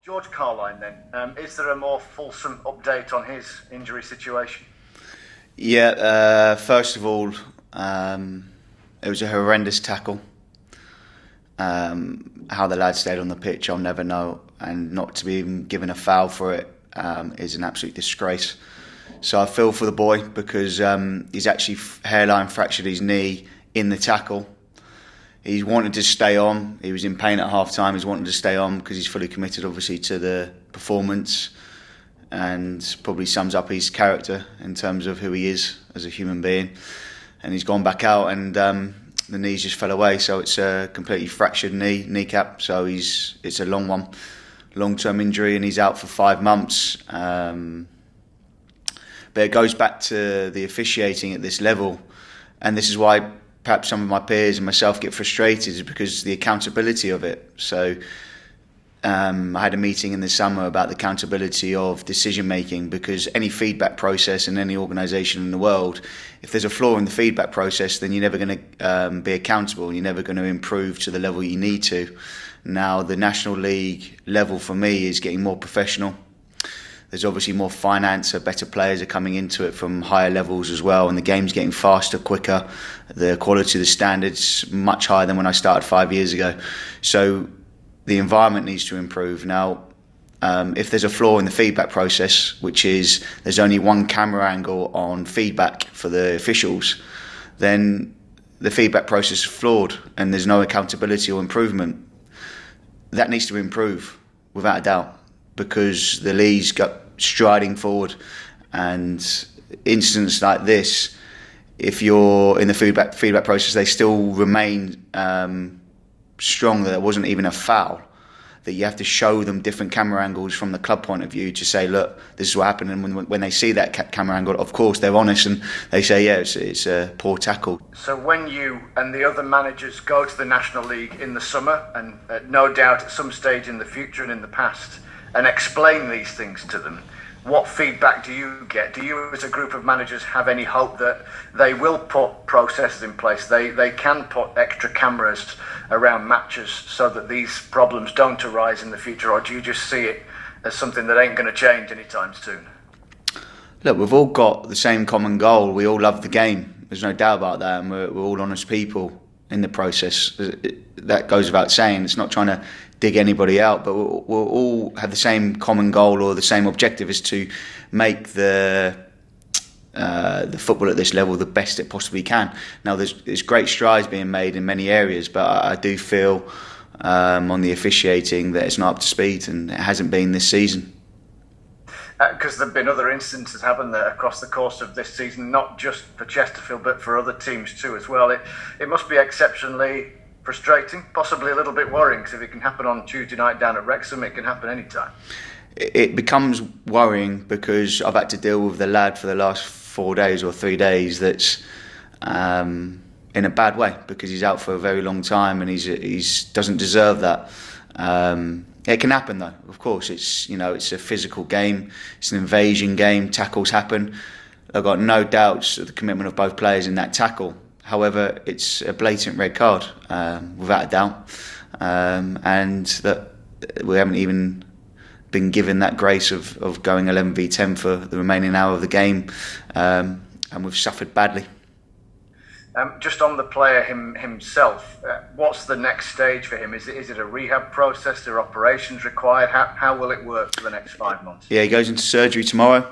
George Carline then, is there a more fulsome update on his injury situation? Yeah, first of all, it was a horrendous tackle. How the lad stayed on the pitch, I'll never know, and not to be even given a foul for it is an absolute disgrace. So I feel for the boy because he's actually hairline fractured his knee in the tackle. He wanted to stay on. He was in pain at half time. He's wanted to stay on because he's fully committed, obviously, to the performance, and probably sums up his character in terms of who he is as a human being. And he's gone back out, and the knees just fell away. So it's a completely fractured kneecap. So it's a long-term injury, and he's out for 5 months. But it goes back to the officiating at this level, and this is why perhaps some of my peers and myself get frustrated, is because the accountability of it. So I had a meeting in the summer about the accountability of decision making, because any feedback process in any organisation in the world, if there's a flaw in the feedback process, then you're never going to be accountable. You're never going to improve to the level you need to. Now the National League level for me is getting more professional. There's obviously more finance, so better players are coming into it from higher levels as well, and the game's getting faster, quicker. The quality of the standards much higher than when I started 5 years ago. So the environment needs to improve. Now, if there's a flaw in the feedback process, which is there's only one camera angle on feedback for the officials, then the feedback process is flawed and there's no accountability or improvement. That needs to improve, without a doubt, because the league's got striding forward, and incidents like this, if you're in the feedback process, they still remain strong that there wasn't even a foul, that you have to show them different camera angles from the club point of view to say, look, this is what happened. And when they see that camera angle, of course they're honest and they say, yeah, it's a poor tackle. So when you and the other managers go to the National League in the summer, and no doubt at some stage in the future and in the past, and explain these things to them, what feedback do you get? Do you as a group of managers have any hope that they will put processes in place, they can put extra cameras around matches so that these problems don't arise in the future, or do you just see it as something that ain't going to change anytime soon? Look, we've all got the same common goal. We all love the game. There's no doubt about that, and we're all honest people in the process. That goes without saying. It's not trying to dig anybody out, but we'll all have the same common goal or the same objective, is to make the football at this level the best it possibly can. Now there's great strides being made in many areas, but I do feel on the officiating that it's not up to speed, and it hasn't been this season. Because there have been other instances, haven't there, across the course of this season, not just for Chesterfield but for other teams too as well. It must be exceptionally frustrating, possibly a little bit worrying, because if it can happen on Tuesday night down at Wrexham, it can happen anytime. It becomes worrying because I've had to deal with the lad for the last 4 days or 3 days that's in a bad way, because he's out for a very long time and he's doesn't deserve that. It can happen though, of course. It's a physical game, it's an invasion game, tackles happen. I've got no doubts of the commitment of both players in that tackle. However, it's a blatant red card, without a doubt, and that we haven't even been given that grace of going 11v10 for the remaining hour of the game, and we've suffered badly. Just on the player himself, what's the next stage for him? Is it a rehab process? Are operations required? How will it work for the next 5 months? Yeah, he goes into surgery tomorrow.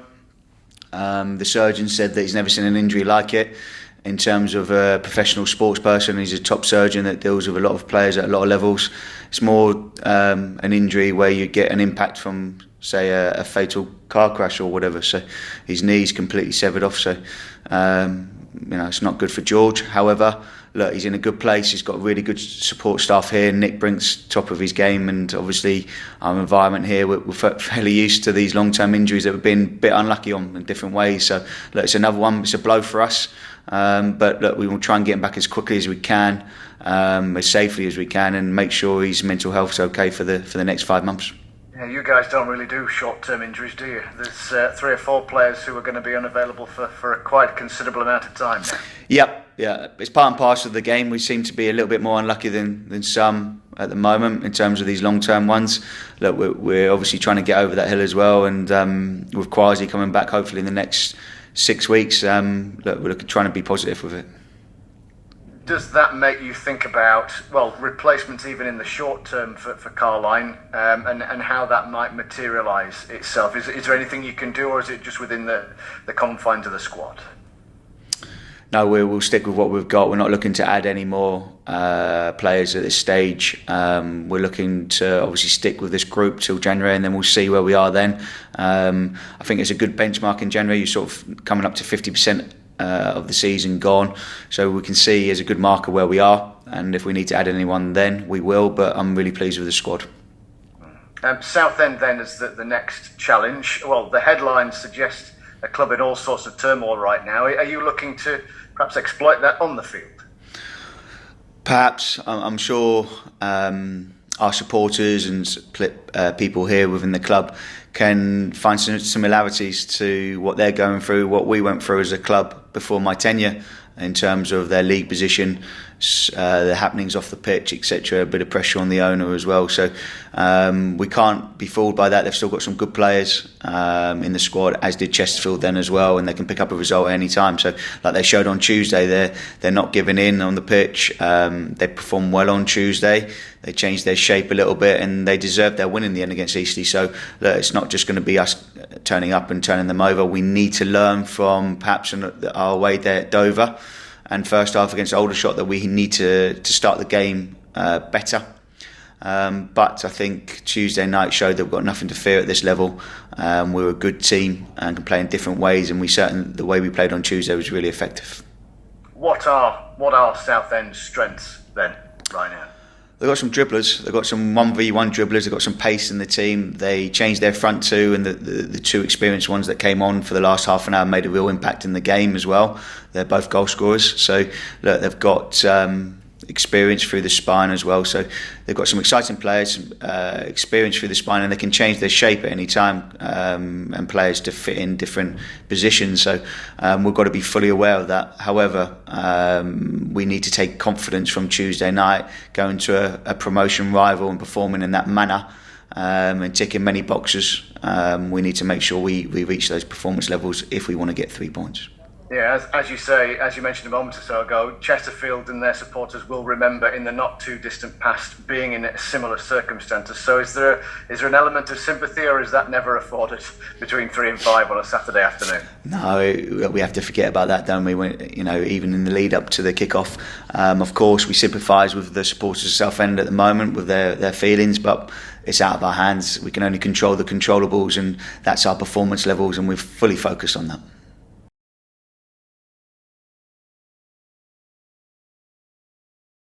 The surgeon said that he's never seen an injury like it. In terms of a professional sports person, he's a top surgeon that deals with a lot of players at a lot of levels. It's more an injury where you get an impact from, say, a fatal car crash or whatever. So his knee's completely severed off. So it's not good for George. However, look, he's in a good place. He's got really good support staff here. Nick Brink's top of his game, and obviously our environment here, we're fairly used to these long-term injuries that we've been a bit unlucky on in different ways. So look, it's another one. It's a blow for us. But look, we will try and get him back as quickly as we can, as safely as we can, and make sure his mental health's okay for the next 5 months. Yeah, you guys don't really do short-term injuries, do you? There's 3 or 4 players who are going to be unavailable for a quite considerable amount of time now. Yep, yeah, it's part and parcel of the game. We seem to be a little bit more unlucky than some. at the moment in terms of these long-term ones. Look, we're obviously trying to get over that hill as well, and with Kwasi coming back hopefully in the next 6 weeks, look, we're trying to be positive with it. Does that make you think about, well, replacements even in the short term for Carline, and how that might materialise itself? Is there anything you can do, or is it just within the confines of the squad? No, we'll stick with what we've got. We're not looking to add any more players at this stage. We're looking to obviously stick with this group till January, and then we'll see where we are then. I think it's a good benchmark in January. You're sort of coming up to 50% of the season gone, so we can see as a good marker where we are, and if we need to add anyone then we will, but I'm really pleased with the squad. Southend then is the next challenge. Well, the headlines suggest a club in all sorts of turmoil right now. Are you looking to perhaps exploit that on the field? Perhaps. I'm sure our supporters and people here within the club can find some similarities to what they're going through, what we went through as a club before my tenure, in terms of their league position, the happenings off the pitch, etc. A bit of pressure on the owner as well. So we can't be fooled by that. They've still got some good players in the squad, as did Chesterfield then as well, and they can pick up a result at any time. So like they showed on Tuesday, they're not giving in on the pitch. They performed well on Tuesday. They changed their shape a little bit, and they deserved their win in the end against Eastleigh. So look, it's not just going to be us turning up and turning them over. We need to learn from perhaps our way there at Dover and first half against Aldershot, that we need to start the game better. But I think Tuesday night showed that we've got nothing to fear at this level. We're a good team and can play in different ways, and the way we played on Tuesday was really effective. What are Southend's strengths then right now? They've got some dribblers. They've got some 1v1 dribblers. They've got some pace in the team. They changed their front two, and the two experienced ones that came on for the last half an hour made a real impact in the game as well. They're both goal scorers. So look, they've got experience through the spine as well. So they've got some exciting players, experience through the spine, and they can change their shape at any time, and players to fit in different positions. So we've got to be fully aware of that. However, we need to take confidence from Tuesday night, going to a promotion rival and performing in that manner, and ticking many boxes. We need to make sure we reach those performance levels if we want to get 3 points. Yeah, as you say, as you mentioned a moment or so ago, Chesterfield and their supporters will remember in the not too distant past being in similar circumstances. So is there an element of sympathy, or is that never afforded between 3 and 5 on a Saturday afternoon? No, we have to forget about that, don't we? Even in the lead up to the kick-off, of course we sympathise with the supporters of Southend at the moment with their feelings, but it's out of our hands. We can only control the controllables, and that's our performance levels, and we're fully focused on that.